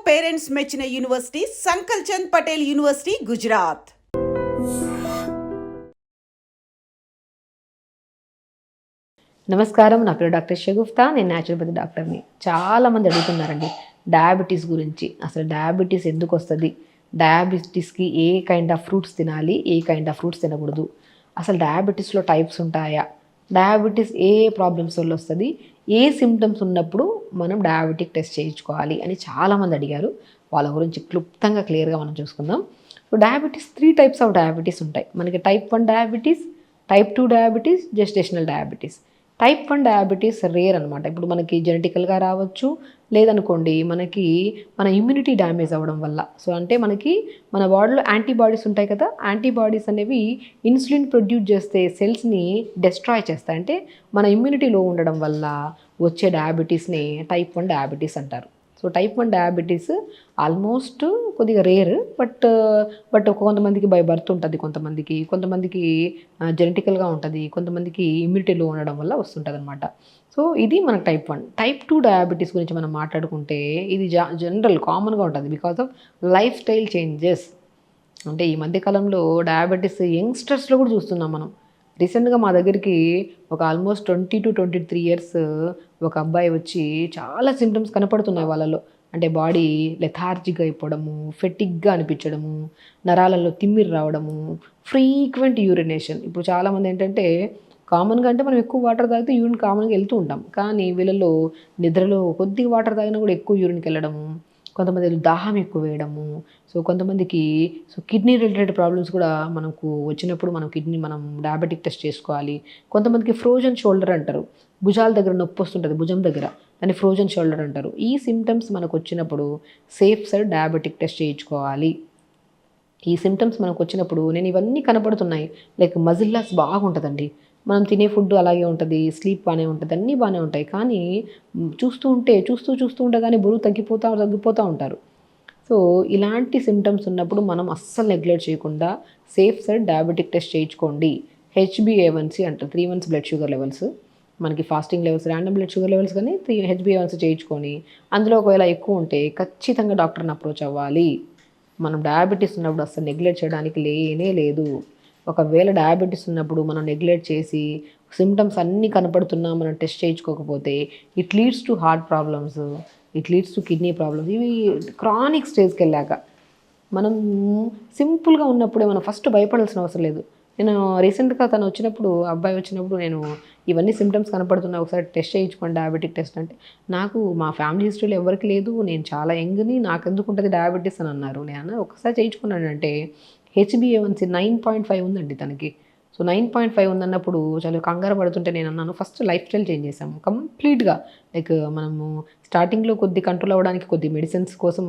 Parents మెచ్చిన university సంకల్ Chand Patel university Gujarat. నమస్కారం, నా పేరు డాక్టర్ షగుఫ్తా. నేను న్యాచురోపతి డాక్టర్ని. చాలామంది అడుగుతున్నారండి డయాబెటీస్ గురించి. అసలు డయాబెటీస్ ఎందుకు వస్తుంది, డయాబెటీస్కి ఏ కైండ్ ఆఫ్ ఫ్రూట్స్ తినాలి, ఏ కైండ్ ఆఫ్ ఫ్రూట్స్ తినకూడదు, అసలు డయాబెటీస్లో టైప్స్ ఉంటాయా, డయాబెటీస్ ఏ ప్రాబ్లమ్స్ వల్ల వస్తుంది, ఏ సిమ్టమ్స్ ఉన్నప్పుడు మనం డయాబెటిక్ టెస్ట్ చేయించుకోవాలి అని చాలామంది అడిగారు. వాళ్ళ గురించి క్లుప్తంగా క్లియర్గా మనం చూసుకుందాం. So diabetes 3 types of diabetes ఉంటాయి మనకి. Type 1 diabetes, type 2 diabetes, gestational diabetes. Type 1 diabetes rare అనమాట. ఇప్పుడు మనకి జెనెటికల్గా రావచ్చు, లేదనుకోండి మనకి మన ఇమ్యూనిటీ డ్యామేజ్ అవ్వడం వల్ల. సో అంటే మనకి మన బాడీలో యాంటీబాడీస్ ఉంటాయి కదా, యాంటీబాడీస్ అనేవి ఇన్సులిన్ ప్రొడ్యూస్ చేస్తే సెల్స్ని డెస్ట్రాయ్ చేస్తాయి. అంటే మన ఇమ్యూనిటీ లో ఉండడం వల్ల వచ్చే డయాబెటీస్ని టైప్ 1 డయాబెటీస్ అంటారు. సో టైప్ 1 డయాబెటీస్ ఆల్మోస్ట్ కొద్దిగా రేర్, బట్ కొంతమందికి బై బర్త్ ఉంటుంది, కొంతమందికి జెనెటికల్గా ఉంటుంది, కొంతమందికి ఇమ్యూనిటీలో ఉండడం వల్ల వస్తుంటుంది అనమాట. సో ఇది మనకు టైప్ 1. టైప్ 2 డయాబెటీస్ గురించి మనం మాట్లాడుకుంటే ఇది జనరల్ కామన్గా ఉంటుంది because of life style changes. అంటే ఈ మధ్యకాలంలో డయాబెటీస్ యంగ్స్టర్స్లో కూడా చూస్తున్నాం మనం. రీసెంట్గా మా దగ్గరికి ఒక ఆల్మోస్ట్ 20 to 23 ఇయర్స్ ఒక అబ్బాయి వచ్చి చాలా సిమ్టమ్స్ కనపడుతున్నాయి వాళ్ళలో. అంటే బాడీ లెథార్జిక్ అయిపోవడము, ఫెటిక్గా అనిపించడము, నరాలలో తిమ్మిరి రావడము, ఫ్రీక్వెంట్ యూరినేషన్. ఇప్పుడు చాలామంది ఏంటంటే కామన్గా అంటే మనం ఎక్కువ వాటర్ తాగితే యూరిన్ కామన్గా వెళ్తూ ఉంటాం, కానీ వీళ్ళలో నిద్రలో కొద్దిగా వాటర్ తాగినా కూడా ఎక్కువ యూరిన్కి వెళ్ళడము, కొంతమంది దాహం ఎక్కువ వేయడము. సో కొంతమందికి కిడ్నీ రిలేటెడ్ ప్రాబ్లమ్స్ కూడా మనకు వచ్చినప్పుడు మనం డయాబెటిక్ టెస్ట్ చేసుకోవాలి. కొంతమందికి ఫ్రోజన్ షోల్డర్ అంటారు, భుజాల దగ్గర నొప్పి వస్తుంటుంది, భుజం దగ్గర, దాన్ని ఫ్రోజన్ షోల్డర్ అంటారు. ఈ సిమ్టమ్స్ మనకు వచ్చినప్పుడు సేఫ్ సైడ్ డయాబెటిక్ టెస్ట్ చేయించుకోవాలి. ఈ సిమ్టమ్స్ మనకు వచ్చినప్పుడు నేను ఇవన్నీ కనపడుతున్నాయి, లైక్ మజిల్ లాస్ బాగుంటుందండి, మనం తినే ఫుడ్ అలాగే ఉంటుంది, స్లీప్ బాగానే ఉంటుంది, అన్నీ బాగానే ఉంటాయి, కానీ చూస్తూ ఉంటే కానీ బరువు తగ్గిపోతూ ఉంటారు. సో ఇలాంటి సిమ్టమ్స్ ఉన్నప్పుడు మనం అస్సలు నెగ్లెక్ట్ చేయకుండా సేఫ్ సైడ్ డయాబెటిక్ టెస్ట్ చేయించుకోండి. HbA1c అంటారు, 3 months బ్లడ్ షుగర్ లెవెల్స్, మనకి fasting levels, random blood sugar levels, కానీ HbA1c చేయించుకొని అందులో ఒకవేళ ఎక్కువ ఉంటే ఖచ్చితంగా డాక్టర్ని అప్రోచ్ అవ్వాలి. మనం డయాబెటీస్ ఉన్నప్పుడు అస్సలు నెగ్లెక్ట్ చేయడానికి లేనే లేదు. ఒకవేళ డయాబెటీస్ ఉన్నప్పుడు మనం నెగ్లెక్ట్ చేసి సిమ్టమ్స్ అన్నీ కనపడుతున్నా మనం టెస్ట్ చేయించుకోకపోతే it leads to heart problems, it leads to kidney problems. ఇవి క్రానిక్ స్టేజ్కి వెళ్ళాక. మనం సింపుల్గా ఉన్నప్పుడే మనం ఫస్ట్ భయపడాల్సిన అవసరం లేదు. నేను రీసెంట్గా అబ్బాయి వచ్చినప్పుడు నేను ఇవన్నీ సిమ్టమ్స్ కనపడుతున్నా, ఒకసారి టెస్ట్ చేయించుకోండి డయాబెటిక్ టెస్ట్ అంటే, నాకు మా ఫ్యామిలీ హిస్టరీలో ఎవరికి లేదు, నేను చాలా యంగ్ని, నాకు ఎందుకు ఉంటుంది డయాబెటీస్ అని అన్నారు. నేను ఒకసారి చేయించుకున్నానంటే HbA1c 9.5 ఉందండి తనకి. సో 9.5 ఉందన్నప్పుడు చాలా కంగారు పడుతుంటే నేను అన్నాను, ఫస్ట్ లైఫ్ స్టైల్ చేంజ్ చేసాము కంప్లీట్గా. లైక్ మనము స్టార్టింగ్లో కొద్ది కంట్రోల్ అవ్వడానికి కొద్ది మెడిసిన్స్ కోసం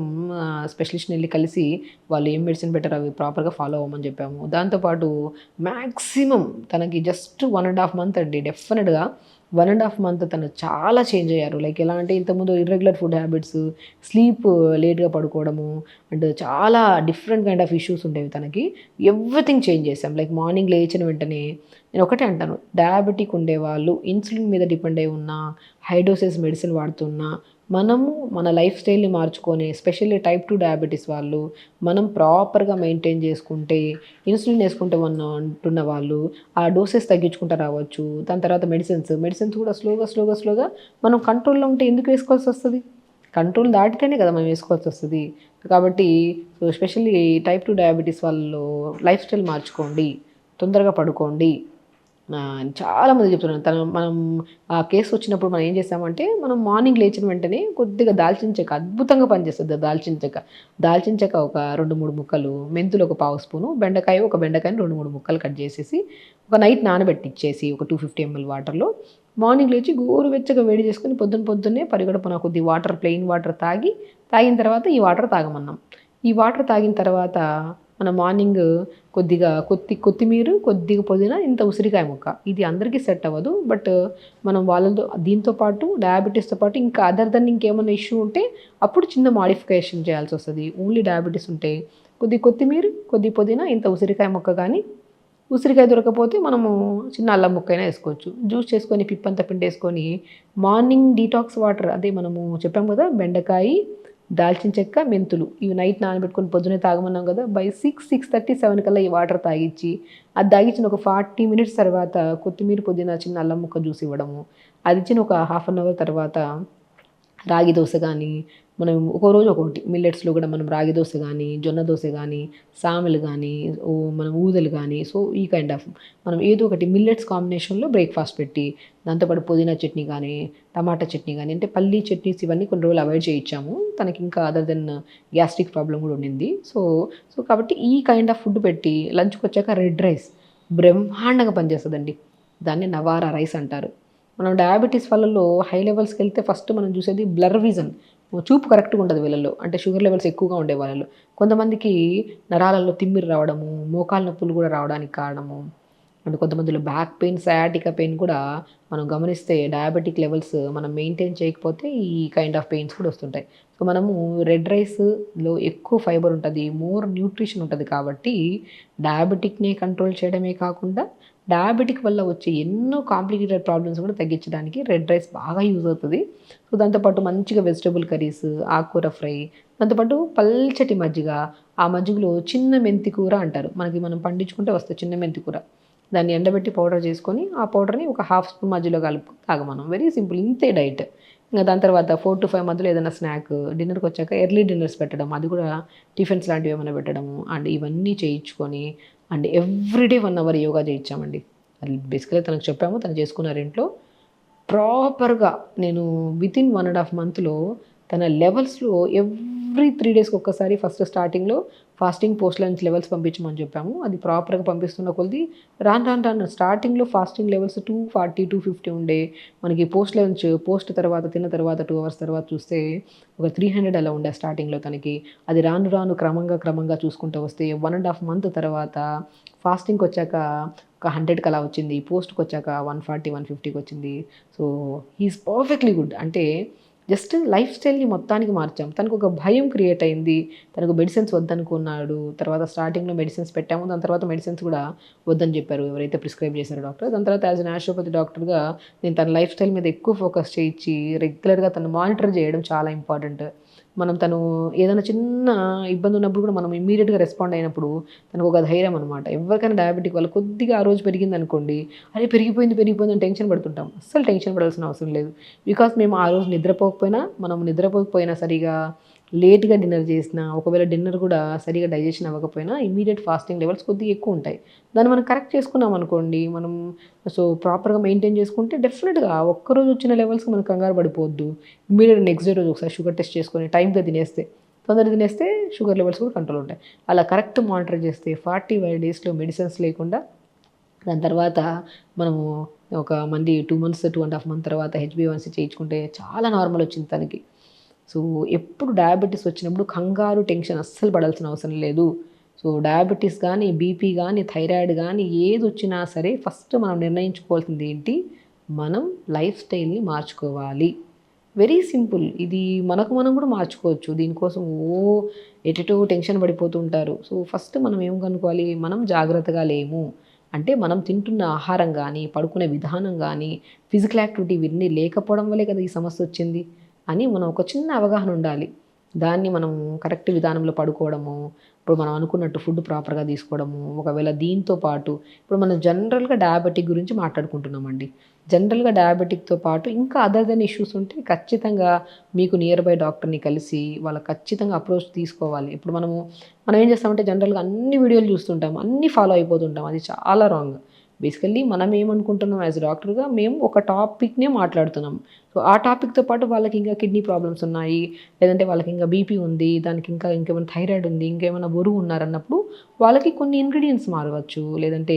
స్పెషలిస్ట్ని వెళ్ళి కలిసి వాళ్ళు ఏం మెడిసిన్ పెట్టారో అవి ప్రాపర్గా ఫాలో అవ్వమని చెప్పాము. దాంతోపాటు మ్యాక్సిమం తనకి జస్ట్ 1.5 month అండి, డెఫినెట్గా 1.5 month తను చాలా చేంజ్ అయ్యారు. లైక్ ఎలా అంటే ఇంతకుముందు ఇర్రెగ్యులర్ ఫుడ్ హ్యాబిట్స్, స్లీప్ లేట్గా పడుకోవడము, అండ్ చాలా డిఫరెంట్ కైండ్ ఆఫ్ ఇష్యూస్ ఉండేవి తనకి. ఎవ్రీథింగ్ చేంజ్ చేసాం. లైక్ మార్నింగ్ లేచిన వెంటనే నేను ఒకటే అంటాను, డయాబెటిక్ ఉండేవాళ్ళు ఇన్సులిన్ మీద డిపెండ్ అయి ఉన్న, హై డోసెస్ మెడిసిన్ వాడుతున్నా, మనము మన లైఫ్ స్టైల్ని మార్చుకొని, ఎస్పెషల్లీ టైప్ 2 డయాబెటీస్ వాళ్ళు మనం ప్రాపర్గా మెయింటైన్ చేసుకుంటే, ఇన్సులిన్ వేసుకుంటే అంటున్న వాళ్ళు ఆ డోసెస్ తగ్గించుకుంటూ రావచ్చు. దాని తర్వాత మెడిసిన్స్ కూడా స్లోగా మనం కంట్రోల్లో ఉంటే ఎందుకు వేసుకోవాల్సి వస్తుంది? కంట్రోల్ దాటితేనే కదా మనం వేసుకోవాల్సి వస్తుంది. కాబట్టి సో ఎస్పెషల్లీ టైప్ 2 డయాబెటీస్ వాళ్ళు లైఫ్ స్టైల్ మార్చుకోండి, తొందరగా పడుకోండి. చాలామంది చెప్తున్నాను. మనం ఆ కేసు వచ్చినప్పుడు మనం ఏం చేస్తామంటే, మనం మార్నింగ్ లేచిన వెంటనే కొద్దిగా దాల్చిన చెక్క అద్భుతంగా పనిచేస్తుంది. దాల్చిన చెక్క ఒక 2-3 ముక్కలు, మెంతులు ఒక 1/2 స్పూను, బెండకాయని 2-3 ముక్కలు కట్ చేసేసి ఒక నైట్ నానబెట్టిచ్చేసి ఒక 250 ml వాటర్లో మార్నింగ్ లేచి గోరువెచ్చగా వేడి చేసుకొని పొద్దున్నే పరిగడుపున కొద్ది ప్లెయిన్ వాటర్ తాగిన తర్వాత ఈ వాటర్ తాగమన్నాం. ఈ వాటర్ తాగిన తర్వాత మన మార్నింగ్ కొద్దిగా కొత్తిమీర, కొద్దిగా పుదీనా, ఇంత ఉసిరికాయ ముక్క. ఇది అందరికీ సెట్ అవ్వదు, బట్ మనం దీంతో పాటు డయాబెటీస్తో పాటు ఇంకా అదర్ దెన్ ఇంకేమైనా ఇష్యూ ఉంటే అప్పుడు చిన్న మాడిఫికేషన్ చేయాల్సి వస్తుంది. ఓన్లీ డయాబెటీస్ ఉంటే కొద్ది కొత్తిమీర, కొద్ది పుదీనా, ఇంత ఉసిరికాయ ముక్క, కానీ ఉసిరికాయ దొరకపోతే మనము చిన్న అల్లం ముక్కైనా వేసుకోవచ్చు. జ్యూస్ చేసుకొని పిప్పంతా పిండేసుకొని మార్నింగ్ డీటాక్స్ వాటర్, అదే మనము చెప్పాం కదా, బెండకాయ, దాల్చిన చెక్క, మెంతులు ఇవి నైట్ నానబెట్టుకొని పొద్దునే తాగమన్నాం కదా, బై 6:30, 7 కల్లా ఈ వాటర్ తాగిచ్చి, అది తాగించిన ఒక 40 మినిట్స్ తర్వాత కొత్తిమీర, పుదీనా, చిన్న అల్లం ముక్క జ్యూస్ ఇవ్వడము, అది ఇచ్చిన ఒక హాఫ్ అన్ అవర్ తర్వాత రాగి దోశ కానీ, మనం ఒక్కో రోజు ఒక్కొక్కటి మిల్లెట్స్లో కూడా మనం రాగి దోశ కానీ, జొన్న దోశ కానీ, సామెలు కానీ, మనం ఊదలు కానీ, సో ఈ కైండ్ ఆఫ్ మనం ఏదో ఒకటి మిల్లెట్స్ కాంబినేషన్లో బ్రేక్ఫాస్ట్ పెట్టి, దాంతోపాటు పుదీనా చట్నీ కానీ, టమాటా చట్నీ కానీ, అంటే పల్లీ చట్నీస్ ఇవన్నీ కొన్ని రోజులు అవాయిడ్ చేయించాము. తనకి ఇంకా అదర్ దెన్ గ్యాస్ట్రిక్ ప్రాబ్లం కూడా ఉండింది. సో సో కాబట్టి ఈ కైండ్ ఆఫ్ ఫుడ్ పెట్టి లంచ్కి వచ్చాక రెడ్ రైస్ బ్రహ్మాండంగా పనిచేస్తుందండి. దాన్ని నవారా రైస్ అంటారు. మనం డయాబెటీస్ వాళ్ళలో హై లెవెల్స్కి వెళ్తే ఫస్ట్ మనం చూసేది బ్లర్ విజన్, చూపు కరెక్ట్గా ఉండదు వీళ్ళలో, అంటే షుగర్ లెవెల్స్ ఎక్కువగా ఉండే వాళ్ళలో. కొంతమందికి నరాలలో తిమ్మిరి రావడము, మోకాలు నొప్పులు కూడా రావడానికి కారణము, అండ్ కొంతమందిలో బ్యాక్ పెయిన్, సయాటికా పెయిన్ కూడా మనం గమనిస్తే డయాబెటిక్ లెవెల్స్ మనం మెయింటైన్ చేయకపోతే ఈ కైండ్ ఆఫ్ పెయిన్స్ కూడా వస్తుంటాయి. సో మనము రెడ్ రైస్లో ఎక్కువ ఫైబర్ ఉంటుంది, మోర్ న్యూట్రిషన్ ఉంటుంది. కాబట్టి డయాబెటిక్ని కంట్రోల్ చేయడమే కాకుండా డయాబెటిక్ వల్ల వచ్చే ఎన్నో కాంప్లికేటెడ్ ప్రాబ్లమ్స్ కూడా తగ్గించడానికి రెడ్ రైస్ బాగా యూజ్ అవుతుంది. సో దాంతోపాటు మంచిగా వెజిటబుల్ కర్రీస్, ఆకుకూర ఫ్రై, దాంతోపాటు పల్చటి మజ్జిగ, ఆ మజ్జిగలో చిన్న మెంతి కూర అంటారు, మనం పండించుకుంటే వస్తుంది చిన్న మెంతి కూర, దాన్ని ఎండబెట్టి పౌడర్ చేసుకొని ఆ పౌడర్ని ఒక హాఫ్ స్పూన్ మధ్యలో కలుపు తాగమనం. వెరీ సింపుల్, ఇంతే డైట్. ఇంకా దాని తర్వాత 4 to 5 మధ్యలో ఏదైనా స్నాక్, డిన్నర్కి వచ్చాక ఎర్లీ డిన్నర్స్ పెట్టడం, అది కూడా టిఫిన్స్ లాంటివి ఏమైనా పెట్టడము, అండ్ ఇవన్నీ చేయించుకొని అండ్ ఎవ్రీడే 1 అవర్ యోగా చేయించామండి. అది బేసికల్గా తనకు చెప్పాము, తను చేసుకున్నారు ఇంట్లో ప్రాపర్గా. నేను వితిన్ 1.5 మంత్లో తన లెవెల్స్లో ఎవ్రీ 3 డేస్కి ఒక్కసారి ఫస్ట్ స్టార్టింగ్లో ఫాస్టింగ్ పోస్ట్ లంచ్ లెవెల్స్ పంపించమని చెప్పాము. అది ప్రాపర్గా పంపిస్తున్న కొద్ది రాను స్టార్టింగ్లో ఫాస్టింగ్ లెవెల్స్ 240, 250 ఉండే, మనకి పోస్ట్ తర్వాత తిన్న తర్వాత 2 అవర్స్ తర్వాత చూస్తే ఒక 300 అలా ఉండే స్టార్టింగ్లో తనకి. అది రాను క్రమంగా చూసుకుంటూ వస్తే 1.5 మంత్ తర్వాత ఫాస్టింగ్కి వచ్చాక ఒక 100కి అలా వచ్చింది, పోస్ట్కి వచ్చాక 140, 150కి వచ్చింది. So he is perfectly good. అంటే జస్ట్ లైఫ్ స్టైల్ని మొత్తానికి మార్చాం. తనకు ఒక భయం క్రియేట్ అయింది, తనకు మెడిసిన్స్ వద్దనుకున్నాడు. తర్వాత స్టార్టింగ్లో మెడిసిన్స్ పెట్టాము, దాని తర్వాత మెడిసిన్స్ కూడా వద్దని చెప్పారు ఎవరైతే ప్రిస్క్రైబ్ చేశారో డాక్టర్. దాని తర్వాత యాజ్ అ న్యాచురోపతి డాక్టర్గా నేను తన లైఫ్ స్టైల్ మీద ఎక్కువ ఫోకస్ చేయించి రెగ్యులర్గా తను మానిటర్ చేయడం చాలా ఇంపార్టెంట్. తను ఏదైనా చిన్న ఇబ్బంది ఉన్నప్పుడు కూడా మనం ఇమ్మీడియట్గా రెస్పాండ్ అయినప్పుడు తనకు ఒక ధైర్యం అనమాట. ఎవరికైనా డయాబెటిక్ వల్ల కొద్దిగా ఆ రోజు పెరిగింది అనుకోండి, అరే పెరిగిపోయింది అని టెన్షన్ పడుతుంటాం. అస్సలు టెన్షన్ పడాల్సిన అవసరం లేదు. బికాస్ మేము ఆ రోజు నిద్రపోకపోయినా సరిగా లేట్గా డిన్నర్ చేసినా, ఒకవేళ డిన్నర్ కూడా సరిగా డైజెషన్ అవ్వకపోయినా ఇమీడియట్ ఫాస్టింగ్ లెవెల్స్ కొద్దిగా ఎక్కువ ఉంటాయి. దాన్ని మనం కరెక్ట్ చేసుకున్నాం అనుకోండి, సో ప్రాపర్గా మెయింటైన్ చేసుకుంటే డెఫినెట్గా ఒక్కరోజు వచ్చిన లెవెల్స్కి మనం కంగారు పడిపోవద్దు. ఇమీడియట్ నెక్స్ట్ డే రోజు ఒకసారి షుగర్ టెస్ట్ చేసుకొని టైంగా తొందరగా తినేస్తే షుగర్ లెవెల్స్ కూడా కంట్రోల్ ఉంటాయి. అలా కరెక్ట్ మానిటర్ చేస్తే 45 డేస్లో మెడిసిన్స్ లేకుండా, దాని తర్వాత మనము ఒక 2 months, 2.5 months తర్వాత HbA1c చేయించుకుంటే చాలా నార్మల్ వచ్చింది తనకి. సో ఎప్పుడు డయాబెటీస్ వచ్చినప్పుడు కంగారు, టెన్షన్ అస్సలు పడాల్సిన అవసరం లేదు. సో డయాబెటీస్ కానీ, బీపీ కానీ, థైరాయిడ్ కానీ ఏది వచ్చినా సరే ఫస్ట్ మనం నిర్ణయించుకోవాల్సింది ఏంటి, మనం లైఫ్ స్టైల్ని మార్చుకోవాలి. Very simple. ఇది మనం కూడా మార్చుకోవచ్చు. దీనికోసం ఎటెటో టెన్షన్ పడిపోతూ ఉంటారు. సో ఫస్ట్ మనం ఏం కనుక్కోవాలి, మనం జాగ్రత్తగా లేము అంటే మనం తింటున్న ఆహారం కానీ, పడుకునే విధానం కానీ, ఫిజికల్ యాక్టివిటీ ఇవన్నీ లేకపోవడం వల్లే కదా ఈ సమస్య వచ్చింది అని మనం ఒక చిన్న అవగాహన ఉండాలి. దాన్ని మనం కరెక్ట్ విధానంలో పడుకోవడము, ఇప్పుడు మనం అనుకున్నట్టు ఫుడ్ ప్రాపర్గా తీసుకోవడము, ఒకవేళ దీంతో పాటు ఇప్పుడు మనం జనరల్గా డయాబెటిక్ గురించి మాట్లాడుకుంటున్నామండి. జనరల్గా డయాబెటిక్తో పాటు ఇంకా అదర్ దెన్ ఇష్యూస్ ఉంటే ఖచ్చితంగా మీకు నియర్ బై డాక్టర్ని కలిసి వాళ్ళ ఖచ్చితంగా అప్రోచ్ తీసుకోవాలి. ఇప్పుడు మనం ఏం చేస్తామంటే జనరల్గా అన్ని వీడియోలు చూస్తుంటాం, అన్నీ ఫాలో అయిపోతుంటాం. అది చాలా రాంగ్. బేసికల్లీ మనం ఏమనుకుంటున్నాం యాజ్ డాక్టర్గా, మేము ఒక టాపిక్నే మాట్లాడుతున్నాం. సో ఆ టాపిక్తో పాటు వాళ్ళకి ఇంకా కిడ్నీ ప్రాబ్లమ్స్ ఉన్నాయి, లేదంటే వాళ్ళకి ఇంకా బీపీ ఉంది, దానికి ఇంకేమైనా థైరాయిడ్ ఉంది, ఇంకేమైనా బరువు ఉన్నారన్నప్పుడు వాళ్ళకి కొన్ని ఇంగ్రీడియంట్స్ మారవచ్చు, లేదంటే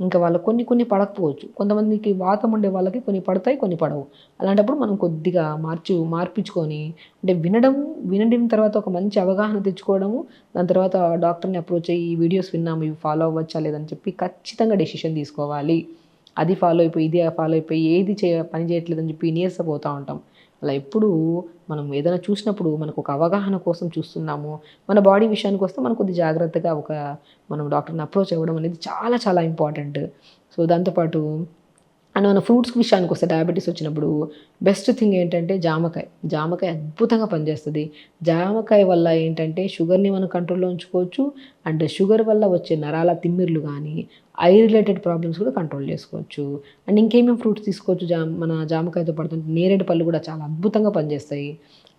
ఇంకా వాళ్ళకి కొన్ని పడకపోవచ్చు. కొంతమందికి వాతం ఉండే వాళ్ళకి కొన్ని పడతాయి, కొన్ని పడవు. అలాంటప్పుడు మనం కొద్దిగా మార్పించుకొని, అంటే వినడం తర్వాత ఒక మంచి అవగాహన తెచ్చుకోవడము, దాని తర్వాత డాక్టర్ని అప్రోచ్ అయ్యి ఈ వీడియోస్ విన్నాము, ఇవి ఫాలో అవ్వచ్చా లేదని చెప్పి ఖచ్చితంగా డెసిషన్ తీసుకోవాలి. అది ఫాలో అయిపోయి ఇది ఫాలో అయిపోయి ఏది పని చేయట్లేదని చెప్పి నీరసపోతూ ఉంటాం. అలా ఎప్పుడు మనం ఏదైనా చూసినప్పుడు మనకు ఒక అవగాహన కోసం చూస్తున్నాము, మన బాడీ విషయానికి వస్తే మనం కొద్ది జాగ్రత్తగా మనం డాక్టర్ని అప్రోచ్ అవ్వడం అనేది చాలా చాలా ఇంపార్టెంట్. సో దాంతోపాటు అండ్ మన ఫ్రూట్స్ విషయానికి వస్తే డయాబెటీస్ వచ్చినప్పుడు బెస్ట్ థింగ్ ఏంటంటే జామకాయ అద్భుతంగా పనిచేస్తుంది. జామకాయ వల్ల ఏంటంటే షుగర్ని మనం కంట్రోల్లో ఉంచుకోవచ్చు. అండ్ షుగర్ వల్ల వచ్చే నరాల తిమ్మిర్లు కానీ ఐ రిలేటెడ్ ప్రాబ్లమ్స్ కూడా కంట్రోల్ చేసుకోవచ్చు. అండ్ ఇంకేమేమి ఫ్రూట్స్ తీసుకోవచ్చు మన జామకాయతో పడుతుంటే నేరేడు పళ్ళు కూడా చాలా అద్భుతంగా పనిచేస్తాయి.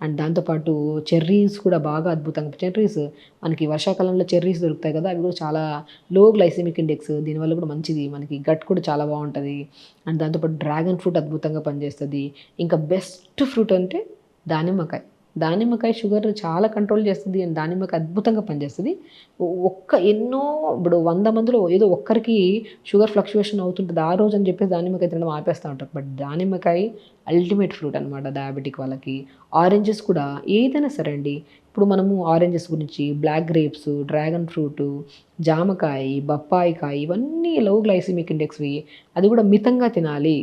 అండ్ దాంతోపాటు చెర్రీస్ కూడా బాగా అద్భుతంగా, చెర్రీస్ మనకి వర్షాకాలంలో చెర్రీస్ దొరుకుతాయి కదా, అవి కూడా చాలా లో గ్లైసెమిక్ ఇండెక్స్, దీనివల్ల కూడా మంచిది, మనకి గట్ కూడా చాలా బాగుంటుంది. అండ్ దాంతోపాటు డ్రాగన్ ఫ్రూట్ అద్భుతంగా పనిచేస్తుంది. ఇంకా బెస్ట్ ఫ్రూట్ అంటే దానిమ్మకాయ షుగర్ చాలా కంట్రోల్ చేస్తుంది. అండ్ దానిమ్మకాయ అద్భుతంగా పనిచేస్తుంది. ఇప్పుడు 100 మందిలో ఏదో ఒక్కరికి షుగర్ ఫ్లక్చువేషన్ అవుతుంటుంది ఆ రోజు అని చెప్పేసి దానిమ్మకాయ తినడం ఆపేస్తూ ఉంటారు. బట్ దానిమ్మకాయ అల్టిమేట్ ఫ్రూట్ అనమాట డయాబెటిక్ వాళ్ళకి. ఆరెంజెస్ కూడా ఏదైనా సరే అండి, ఇప్పుడు మనము ఆరెంజెస్ గురించి, బ్లాక్ గ్రేప్స్, డ్రాగన్ ఫ్రూటు, జామకాయ, బొప్పాయికాయ, ఇవన్నీ లో గ్లైసిమిక్ ఇండెక్స్వి. అది కూడా మితంగా తినాలి.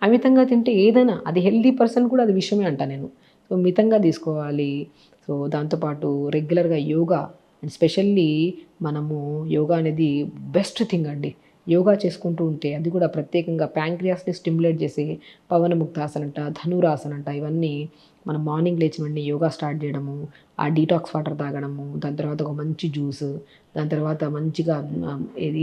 అమితంగా తింటే ఏదైనా అది హెల్దీ పర్సన్ కూడా అది విషయమే అంట నేను. సో మితంగా తీసుకోవాలి. సో దాంతోపాటు రెగ్యులర్గా యోగా, అండ్ స్పెషల్లీ మనము యోగా అనేది బెస్ట్ థింగ్ అండి. యోగా చేసుకుంటూ ఉంటే అది కూడా ప్రత్యేకంగా ప్యాంక్రియాస్ని స్టిమ్యులేట్ చేసి పవనముక్తాసన అంట, ధనురాసన అంట, ఇవన్నీ మనం మార్నింగ్ లేచిన వెంటనే యోగా స్టార్ట్ చేయడము, ఆ డీటాక్స్ వాటర్ తాగడము, దాని తర్వాత ఒక మంచి జ్యూస్, దాని తర్వాత మంచిగా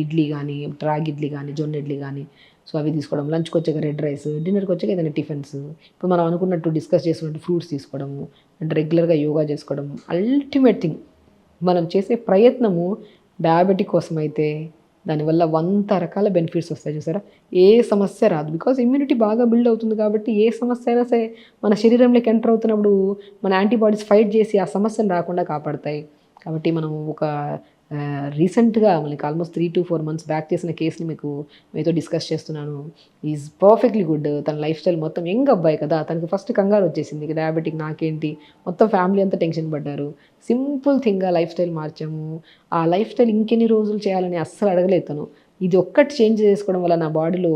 ఇడ్లీ కానీ, రాగి ఇడ్లీ కానీ, జొన్న ఇడ్లీ కానీ, సో అవి తీసుకోవడం, లంచ్కి వచ్చాక రెడ్ రైస్, డిన్నర్కి వచ్చాక ఏదైనా టిఫిన్స్, ఇప్పుడు మనం అనుకున్నట్టు డిస్కస్ చేసుకున్నట్టు ఫ్రూట్స్ తీసుకోవడము, అండ్ రెగ్యులర్గా యోగా చేసుకోవడం. అల్టిమేట్ థింగ్ మనం చేసే ప్రయత్నము డయాబెటిక్ కోసం అయితే దానివల్ల 100 రకాల బెనిఫిట్స్ వస్తాయి. చూసారా, ఏ సమస్య రాదు. బికాజ్ ఇమ్యూనిటీ బాగా బిల్డ్ అవుతుంది కాబట్టి ఏ సమస్య అయినా సరే మన శరీరంలోకి ఎంటర్ అవుతున్నప్పుడు మన యాంటీబాడీస్ ఫైట్ చేసి ఆ సమస్యను రాకుండా కాపాడతాయి. కాబట్టి మనం ఒక రీసెంట్గా మనకి ఆల్మోస్ట్ 3 to 4 months బ్యాక్ చేసిన కేసుని మీతో డిస్కస్ చేస్తున్నాను. Is perfectly good. తన లైఫ్ స్టైల్ మొత్తం యంగ్ అబ్బాయి కదా, తనకి ఫస్ట్ కంగారు వచ్చేసింది, డయాబెటిక్ నాకేంటి, మొత్తం ఫ్యామిలీ అంతా టెన్షన్ పడ్డారు. సింపుల్ థింగ్గా లైఫ్ స్టైల్ మార్చాము. ఆ లైఫ్ స్టైల్ ఇంకెన్ని రోజులు చేయాలని అస్సలు అడగలేదు తను. ఇది ఒక్కటి చేంజ్ చేసుకోవడం వల్ల నా బాడీలో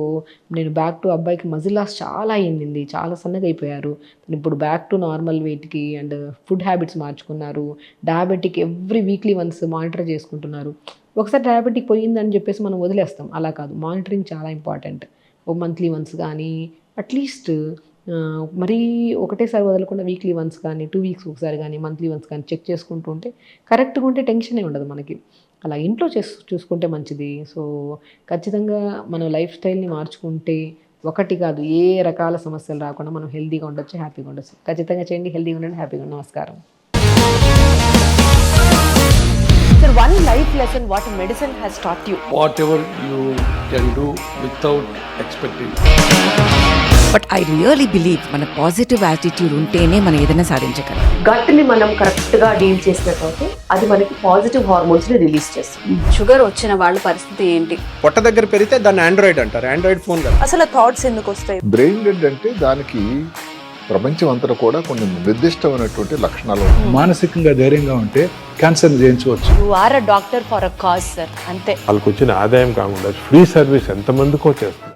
నేను బ్యాక్ టు అబ్బాయికి మజిల్ లాస్ చాలా అయ్యింది, చాలా సన్నగా అయిపోయారు. ఇప్పుడు బ్యాక్ టు నార్మల్ వెయిట్కి, అండ్ ఫుడ్ హ్యాబిట్స్ మార్చుకున్నారు. Diabetic every weekly once monitor చేసుకుంటున్నారు. ఒకసారి డయాబెటిక్ పోయిందని చెప్పేసి మనం వదిలేస్తాం, అలా కాదు. మానిటరింగ్ చాలా ఇంపార్టెంట్. ఒక మంత్లీ వన్స్ కానీ, అట్లీస్ట్ మరీ ఒకటేసారి వదలకుండా వీక్లీ వన్స్ కానీ, 2 weeks ఒకసారి కానీ, మంత్లీ వన్స్ కానీ చెక్ చేసుకుంటూ ఉంటే కరెక్ట్గా ఉంటే టెన్షనే ఉండదు మనకి. అలా ఇంట్లో చూసుకుంటే మంచిది. సో ఖచ్చితంగా మన లైఫ్ స్టైల్ని మార్చుకుంటే ఒకటి కాదు, ఏ రకాల సమస్యలు రాకుండా మనం హెల్తీగా ఉండొచ్చు, హ్యాపీగా ఉండొచ్చు. ఖచ్చితంగా చేయండి. హెల్తీగా ఉండండి, హ్యాపీగా ఉండండి. నమస్కారం. Sir, one life lesson what medicine has taught you. Whatever you can do without expecting. But I really believe మన పాజిటివ్ యాటిట్యూడ్ ఉంటేనే మనం ఏదైనా సాధించగలం. గట్ని మనం కరెక్ట్గా డీల్ చేసినట్లయితే అది మనకి పాజిటివ్ హార్మోన్స్ని రిలీజ్ చేస్తుంది. షుగర్ వచ్చిన వాళ్ళ పరిస్థితి ఏంటి? పొట్ట దగ్గర పెరిగితే దాన్ని ఆండ్రాయిడ్ అంటారు, ఆండ్రాయిడ్ ఫోన్ కదా. అసలు థాట్స్ ఎందుకు వస్తాయి? బ్రెయిన్ డెడ్ అంటే దానికి ప్రపంచం అంతా కూడా కొన్ని నిర్దిష్టమైనటువంటి లక్షణాలు ఉన్నాయి. మానసికంగా ధైర్యంగా ఉంటే క్యాన్సర్ జయించవచ్చు. You are a doctor for a cause sir, అంతే. వాళ్ళకి వచ్చిన ఆదాయం కాకుండా ఫ్రీ సర్వీస్ ఎంతమందికో చేస్తారు.